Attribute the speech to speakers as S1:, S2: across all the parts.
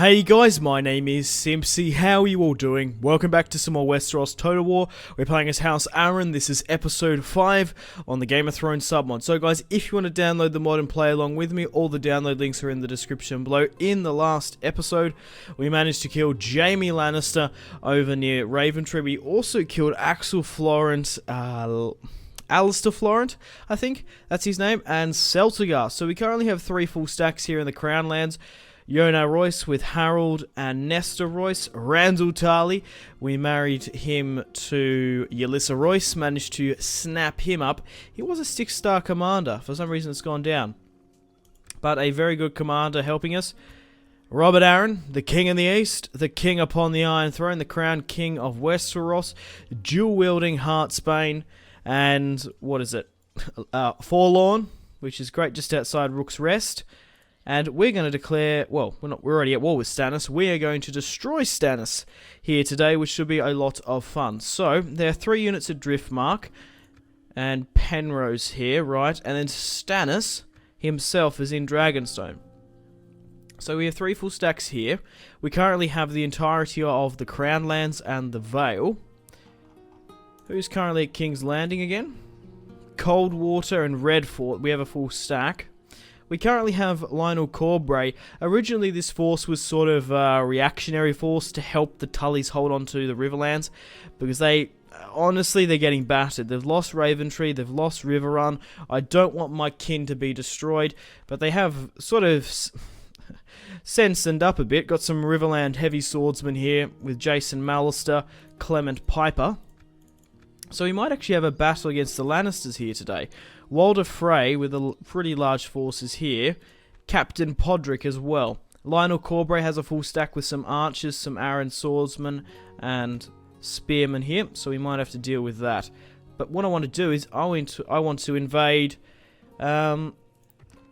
S1: Hey guys, my name is Simpsy. How are you all doing? Welcome back to some more Westeros Total War. We're playing as House Aaron. This is episode 5 on the Game of Thrones submod. So guys, if you want to download the mod and play along with me, all the download links are in the description below. In the last episode, we managed to kill Jaime Lannister over near Raventree. We also killed Axel Florent, Alistair Florent, I think that's his name, and Celtigar. So we currently have 3 full stacks here in the Crown Lands. Yona Royce with Harold and Nestor Royce. Randyll Tarly, we married him to Yelissa Royce, managed to snap him up. He was a 6-star commander. For some reason it's gone down. But a very good commander helping us. Robert Arryn, the King in the East, the King upon the Iron Throne, the crowned King of Westeros, dual-wielding Heartsbane, and what is it? Forlorn, which is great just outside Rook's Rest. And we're going to declare, well, we're already at war with Stannis. We are going to destroy Stannis here today, which should be a lot of fun. So, there are 3 units at Driftmark, and Penrose here, right? And then Stannis himself is in Dragonstone. So we have 3 full stacks here. We currently have the entirety of the Crown Lands and the Vale. Who's currently at King's Landing again? Coldwater and Redfort, we have a full stack. We currently have Lionel Corbray. Originally, this force was sort of a reactionary force to help the Tullys hold on to the Riverlands, because honestly, they're getting battered. They've lost Raventree, they've lost Riverrun. I don't want my kin to be destroyed, but they have sort of sensed up a bit. Got some Riverland heavy swordsmen here with Jason Mallister, Clement Piper. So we might actually have a battle against the Lannisters here today. Walder Frey with a pretty large forces here. Captain Podrick as well. Lionel Corbray has a full stack with some archers, some Arryn swordsmen, and spearmen here. So we might have to deal with that. But what I want to do is I want to invade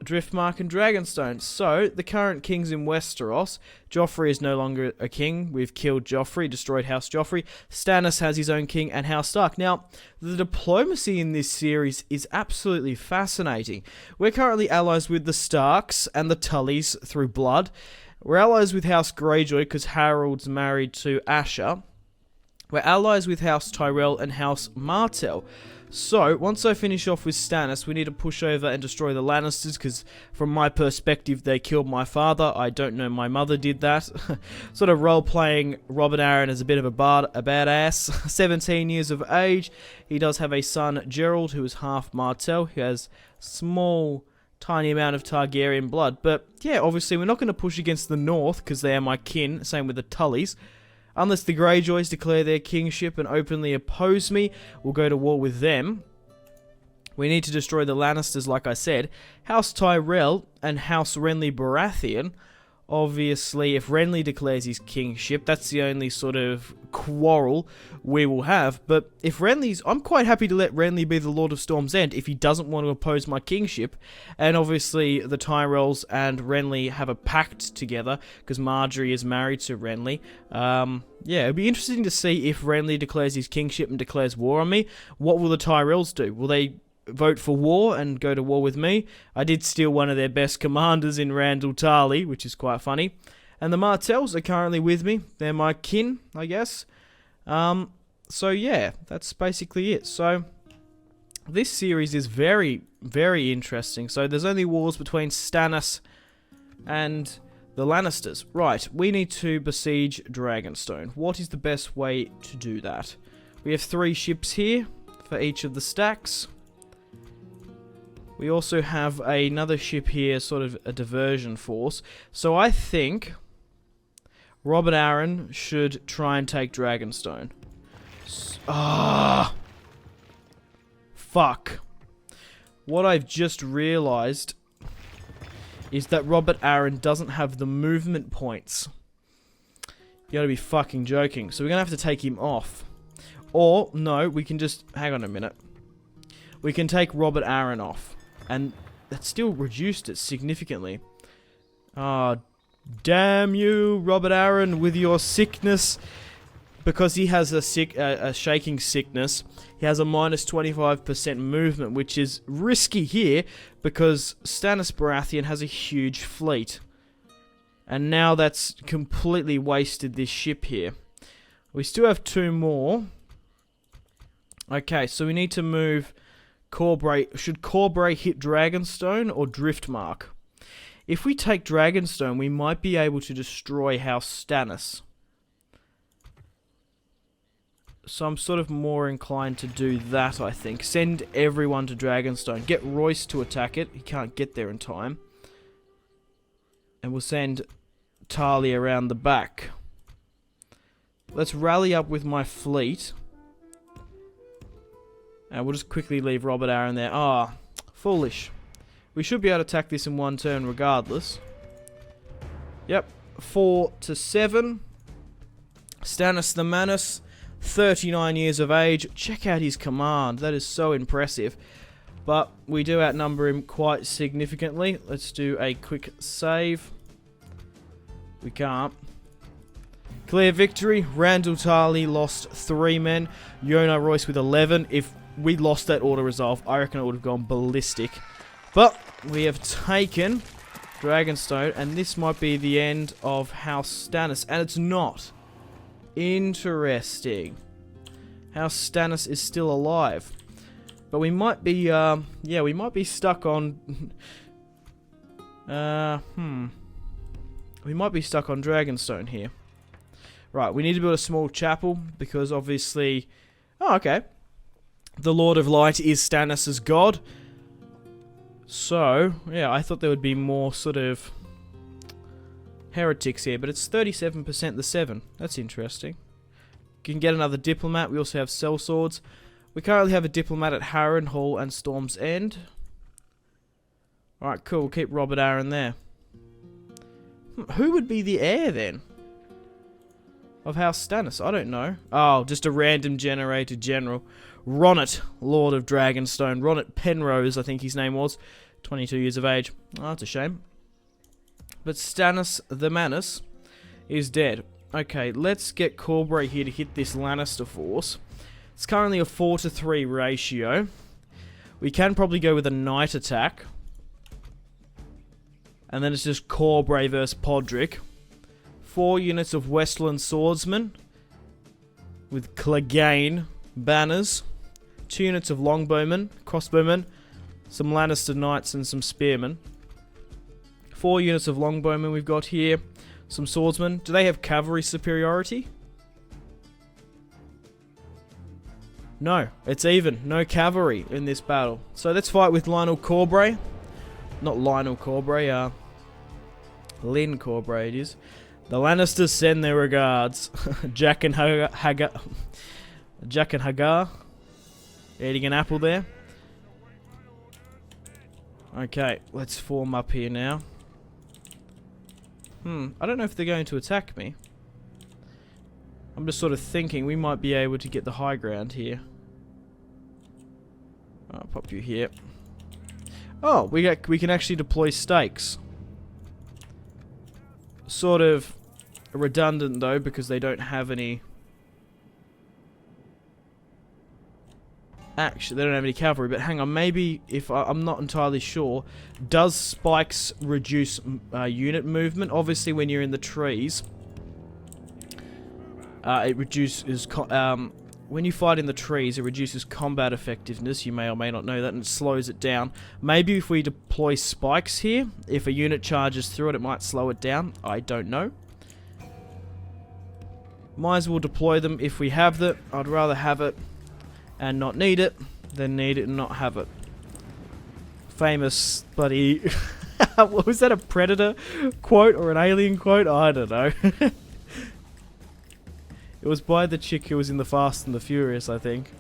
S1: Driftmark and Dragonstone. So, the current kings in Westeros. Joffrey is no longer a king. We've killed Joffrey, destroyed House Joffrey. Stannis has his own king and House Stark. Now, the diplomacy in this series is absolutely fascinating. We're currently allies with the Starks and the Tullys through blood. We're allies with House Greyjoy because Harold's married to Asha. We're allies with House Tyrell and House Martell. So, once I finish off with Stannis, we need to push over and destroy the Lannisters, because from my perspective, they killed my father. I don't know my mother did that. Sort of role-playing Robert Arryn as a bit of a badass. 17 years of age. He does have a son, Gerald, who is half Martell, who has small, tiny amount of Targaryen blood. But, yeah, obviously, we're not going to push against the North, because they are my kin. Same with the Tullys. Unless the Greyjoys declare their kingship and openly oppose me, we'll go to war with them. We need to destroy the Lannisters, like I said. House Tyrell and House Renly Baratheon. Obviously, if Renly declares his kingship, that's the only sort of quarrel we will have. But if Renly's... I'm quite happy to let Renly be the Lord of Storm's End if he doesn't want to oppose my kingship. And obviously, the Tyrells and Renly have a pact together, because Marjorie is married to Renly. Yeah, it'd be interesting to see if Renly declares his kingship and declares war on me. What will the Tyrells do? Will they vote for war and go to war with me? I did steal one of their best commanders in Randyll Tarly, which is quite funny. And the Martells are currently with me. They're my kin, I guess. So yeah, that's basically it. So this series is very, very interesting. So there's only wars between Stannis and the Lannisters. Right, we need to besiege Dragonstone. What is the best way to do that? We have 3 ships here for each of the stacks. We also have another ship here, sort of a diversion force. So I think Robert Arryn should try and take Dragonstone. Fuck. What I've just realised is that Robert Arryn doesn't have the movement points. You gotta be fucking joking. So we're gonna have to take him off. Or, no, we can just... Hang on a minute. We can take Robert Arryn off. And that still reduced it significantly. Damn you, Robert Arryn, with your sickness. Because he has a shaking sickness, he has a minus 25% movement, which is risky here, because Stannis Baratheon has a huge fleet. And now that's completely wasted this ship here. We still have 2 more. Okay, so we need to move Corbray. Should Corbray hit Dragonstone or Driftmark? If we take Dragonstone, we might be able to destroy House Stannis. So I'm sort of more inclined to do that, I think. Send everyone to Dragonstone. Get Royce to attack it. He can't get there in time. And we'll send Tarly around the back. Let's rally up with my fleet. And we'll just quickly leave Robert Arryn there. Ah, foolish. We should be able to attack this in 1 turn regardless. Yep, 4-7. Stannis the Manus, 39 years of age. Check out his command. That is so impressive. But we do outnumber him quite significantly. Let's do a quick save. We can't. Clear victory. Randall Tarly lost 3 men. Yona Royce with 11. If we lost that auto resolve, I reckon it would have gone ballistic. But we have taken Dragonstone, and this might be the end of House Stannis. And it's not. Interesting. House Stannis is still alive. But we might be, yeah, we might be stuck on... We might be stuck on Dragonstone here. Right, we need to build a small chapel, because obviously... Oh, okay. The Lord of Light is Stannis' god. So, yeah, I thought there would be more sort of heretics here, but it's 37% the 7. That's interesting. You can get another diplomat. We also have sellswords. We currently have a diplomat at Harrenhal and Storm's End. Alright, cool. We'll keep Robert Arryn there. Who would be the heir, then? Of House Stannis? I don't know. Oh, just a random generated general. Ronnet, Lord of Dragonstone. Ronnet Penrose, I think his name was. 22 years of age. Oh, that's a shame. But Stannis the Manus is dead. Okay, let's get Corbray here to hit this Lannister force. It's currently a 4-3 ratio. We can probably go with a night attack. And then it's just Corbray versus Podrick. 4 units of Westland Swordsmen with Clegane banners. 2 units of Longbowmen, Crossbowmen, some Lannister Knights and some Spearmen. 4 units of Longbowmen we've got here. Some Swordsmen. Do they have cavalry superiority? No, it's even. No cavalry in this battle. So let's fight with Lionel Corbray. Not Lionel Corbray, Lyn Corbray it is. The Lannisters send their regards. Jack and Hagar. Eating an apple there. Okay, let's form up here now. I don't know if they're going to attack me. I'm just sort of thinking we might be able to get the high ground here. I'll pop you here. Oh, we can actually deploy stakes. Sort of redundant though, because they don't have any... Actually, they don't have any cavalry, but hang on, maybe, if I'm not entirely sure, does spikes reduce unit movement? Obviously, when you're in the trees, it reduces, when you fight in the trees, it reduces combat effectiveness. You may or may not know that, and it slows it down. Maybe if we deploy spikes here, if a unit charges through it, it might slow it down. I don't know. Might as well deploy them if we have that. I'd rather have it and not need it, then need it and not have it. Famous bloody... What was that, a Predator quote or an Alien quote? I don't know. It was by the chick who was in the Fast and the Furious, I think.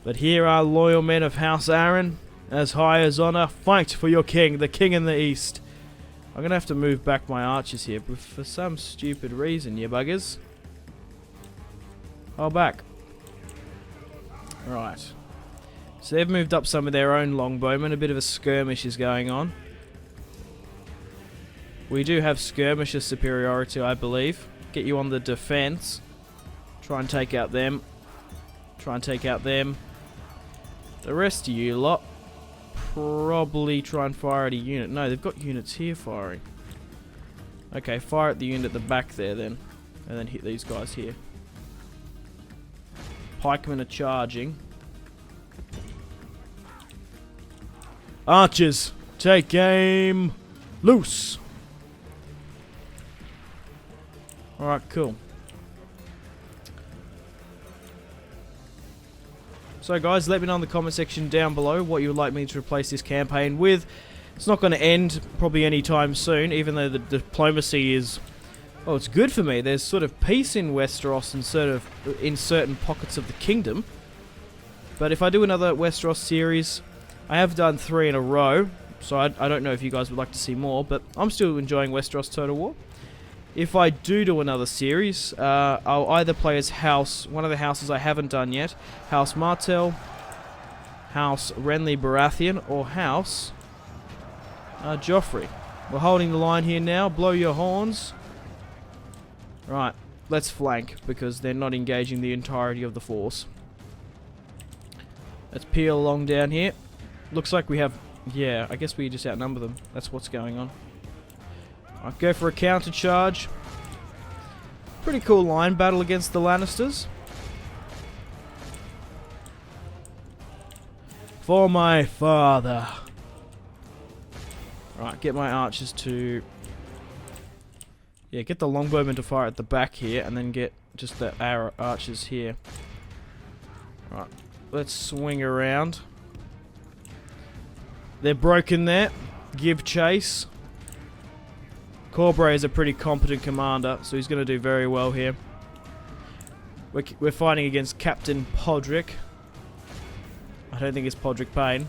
S1: But here are loyal men of House Arryn, as high as honor, fight for your king, the king in the east. I'm gonna have to move back my archers here, but for some stupid reason, you buggers. Hold back. Right. So they've moved up some of their own longbowmen. A bit of a skirmish is going on. We do have skirmisher superiority, I believe. Get you on the defense. Try and take out them. Try and take out them. The rest of you lot, probably try and fire at a unit. No, they've got units here firing. Okay, fire at the unit at the back there then. And then hit these guys here. Pikemen are charging. Archers, take aim. Loose. Alright, cool. So guys, let me know in the comment section down below what you would like me to replace this campaign with. It's not going to end probably anytime soon, even though the diplomacy is... well, it's good for me. There's sort of peace in Westeros and in certain pockets of the kingdom. But if I do another Westeros series, I have done 3 in a row, so I don't know if you guys would like to see more, but I'm still enjoying Westeros Total War. If I do another series, I'll either play as one of the houses I haven't done yet, House Martell, House Renly Baratheon, or House Joffrey. We're holding the line here now. Blow your horns. Right, let's flank, because they're not engaging the entirety of the force. Let's peel along down here. Looks like we have... yeah, I guess we just outnumber them. That's what's going on. I'll go for a counter charge. Pretty cool line battle against the Lannisters. For my father. Right, get my archers to... yeah, get the longbowmen to fire at the back here, and then get just the archers here. Right, let's swing around. They're broken there. Give chase. Corbray is a pretty competent commander, so he's going to do very well here. We're fighting against Captain Podrick. I don't think it's Podrick Payne.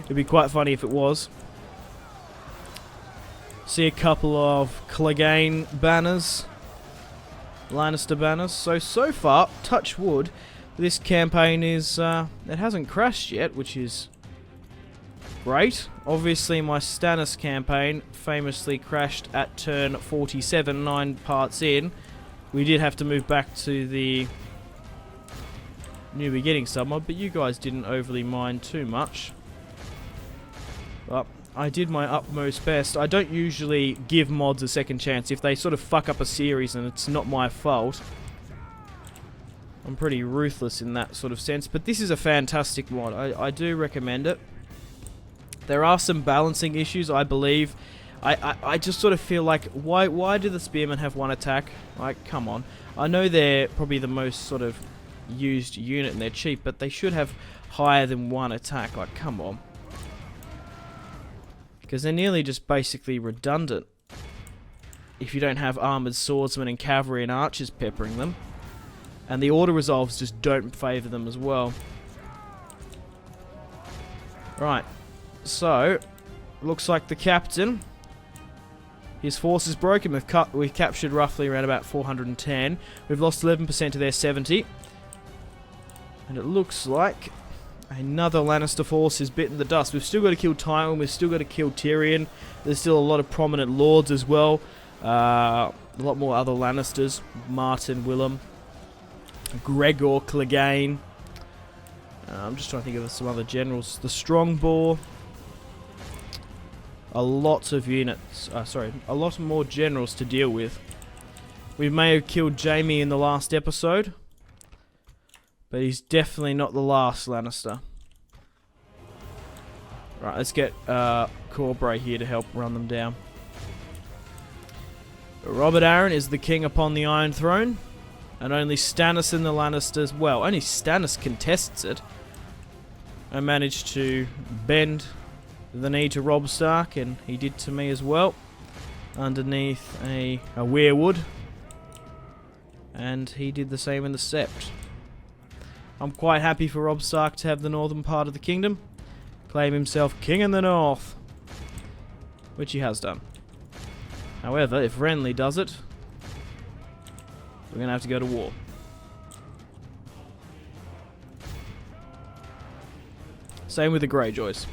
S1: It'd be quite funny if it was. See a couple of Clegane banners. Lannister banners. So far, touch wood, this campaign is... it hasn't crashed yet, which is... great. Obviously my Stannis campaign famously crashed at turn 47, 9 parts in. We did have to move back to the New Beginning submod, but you guys didn't overly mind too much. But I did my utmost best. I don't usually give mods a second chance if they sort of fuck up a series and it's not my fault. I'm pretty ruthless in that sort of sense, but this is a fantastic mod. I do recommend it. There are some balancing issues, I believe. I just sort of feel like, why do the Spearmen have 1 attack? Like, come on. I know they're probably the most sort of used unit and they're cheap, but they should have higher than 1 attack. Like, come on. Because they're nearly just basically redundant if you don't have armoured swordsmen and cavalry and archers peppering them. And the auto resolves just don't favour them as well. Right. So, looks like the captain, his force is broken. We've captured roughly around about 410. We've lost 11% to their 70. And it looks like another Lannister force is bitten the dust. We've still got to kill Tywin. We've still got to kill Tyrion. There's still a lot of prominent lords as well. A lot more other Lannisters. Martin, Willem, Gregor, Clegane. I'm just trying to think of some other generals. The Strongbow. A lot of units, a lot more generals to deal with. We may have killed Jaime in the last episode, but he's definitely not the last Lannister. Right, let's get Corbray here to help run them down. Robert Arryn is the king upon the Iron Throne, and only Stannis and the Lannisters, well, only Stannis contests it. I managed to bend the knee to Robb Stark, and he did to me as well, underneath a weirwood, and he did the same in the Sept. I'm quite happy for Robb Stark to have the northern part of the kingdom, claim himself king in the north, which he has done. However, if Renly does it, we're going to have to go to war. Same with the Greyjoys.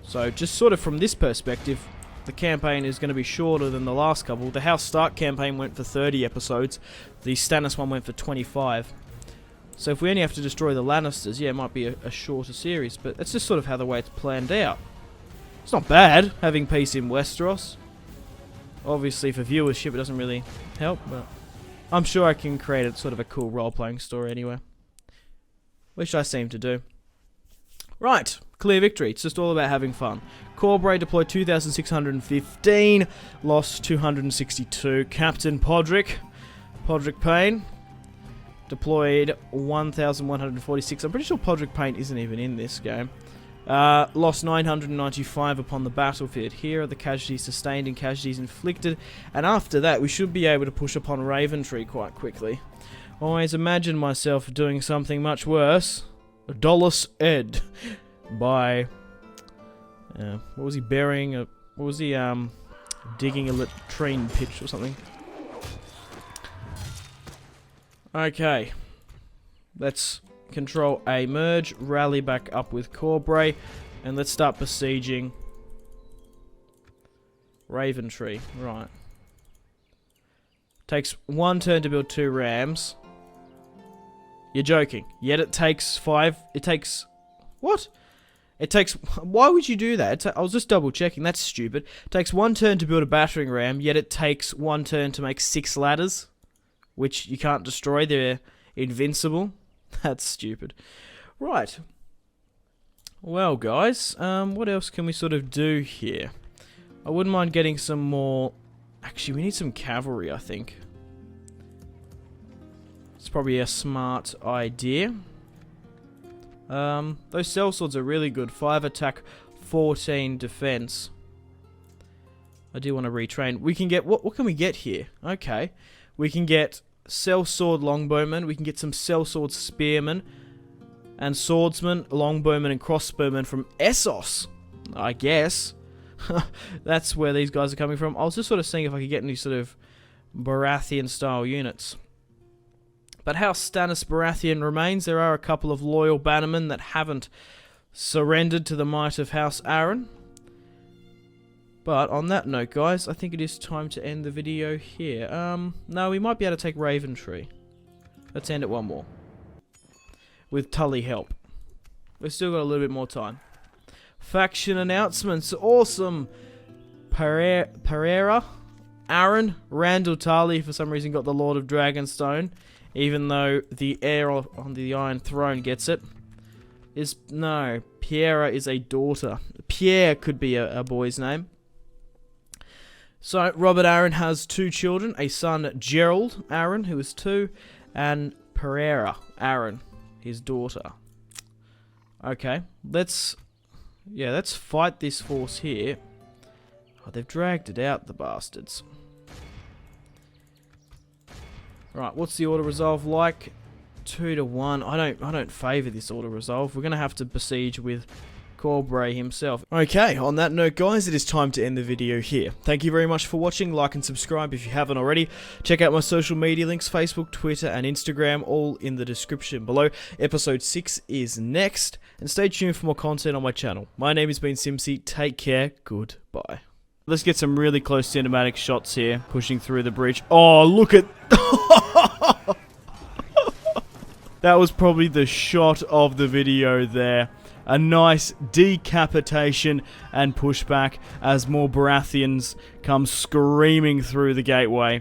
S1: So, just sort of from this perspective, the campaign is going to be shorter than the last couple. The House Stark campaign went for 30 episodes. The Stannis one went for 25. So if we only have to destroy the Lannisters, yeah, it might be a shorter series. But that's just sort of how the way it's planned out. It's not bad, having peace in Westeros. Obviously for viewership it doesn't really help, but I'm sure I can create a sort of a cool role-playing story anyway. Which I seem to do. Right, clear victory. It's just all about having fun. Corbray deployed 2,615, lost 262. Captain Podrick Payne, deployed 1,146. I'm pretty sure Podrick Payne isn't even in this game. Lost 995 upon the battlefield. Here are the casualties sustained and casualties inflicted. And after that, we should be able to push upon Raventree quite quickly. Always imagined myself doing something much worse. Dolus Ed by... what was he burying? What was he, digging a latrine pitch or something? Okay. Let's control A merge, rally back up with Corbray, and let's start besieging Raventree. Right. Takes 1 turn to build 2 rams. You're joking. Yet it takes 5... It takes... What? It takes... Why would you do that? I was just double checking. That's stupid. It takes 1 turn to build a battering ram, yet it takes 1 turn to make 6 ladders, which you can't destroy. They're invincible. That's stupid. Right. Well, guys, what else can we sort of do here? I wouldn't mind getting some more... Actually, we need some cavalry, I think. It's probably a smart idea. Those sellswords are really good. 5 attack, 14 defense. I do want to retrain. We can get... What can we get here? Okay. We can get sellsword longbowmen. We can get some sellsword spearmen. And swordsmen, longbowmen, and crossbowmen from Essos. I guess. That's where these guys are coming from. I was just sort of seeing if I could get any sort of Baratheon-style units. But House Stannis Baratheon remains. There are a couple of loyal bannermen that haven't surrendered to the might of House Aaron. But on that note, guys, I think it is time to end the video here. No, we might be able to take Raventree. Let's end it one more. With Tully help. We've still got a little bit more time. Faction announcements. Awesome. Pereira, Aaron, Randall Tully for some reason got the Lord of Dragonstone. Even though the heir on the Iron Throne gets it. No, Piera is a daughter. Pierre could be a boy's name. So, Robert Aaron has 2 children. A son, Gerald Aaron, who is 2. And Pereira Aaron, his daughter. Okay, let's fight this force here. Oh, they've dragged it out, the bastards. Right, what's the auto resolve like? 2-1. I don't favour this auto resolve. We're gonna have to besiege with Corbray himself. Okay, on that note, guys, it is time to end the video here. Thank you very much for watching. Like and subscribe if you haven't already. Check out my social media links: Facebook, Twitter, and Instagram, all in the description below. Episode 6 is next, and stay tuned for more content on my channel. My name has been Simsy. Take care. Goodbye. Let's get some really close cinematic shots here, pushing through the bridge. Oh, look at... That was probably the shot of the video there. A nice decapitation and pushback as more Baratheons come screaming through the gateway.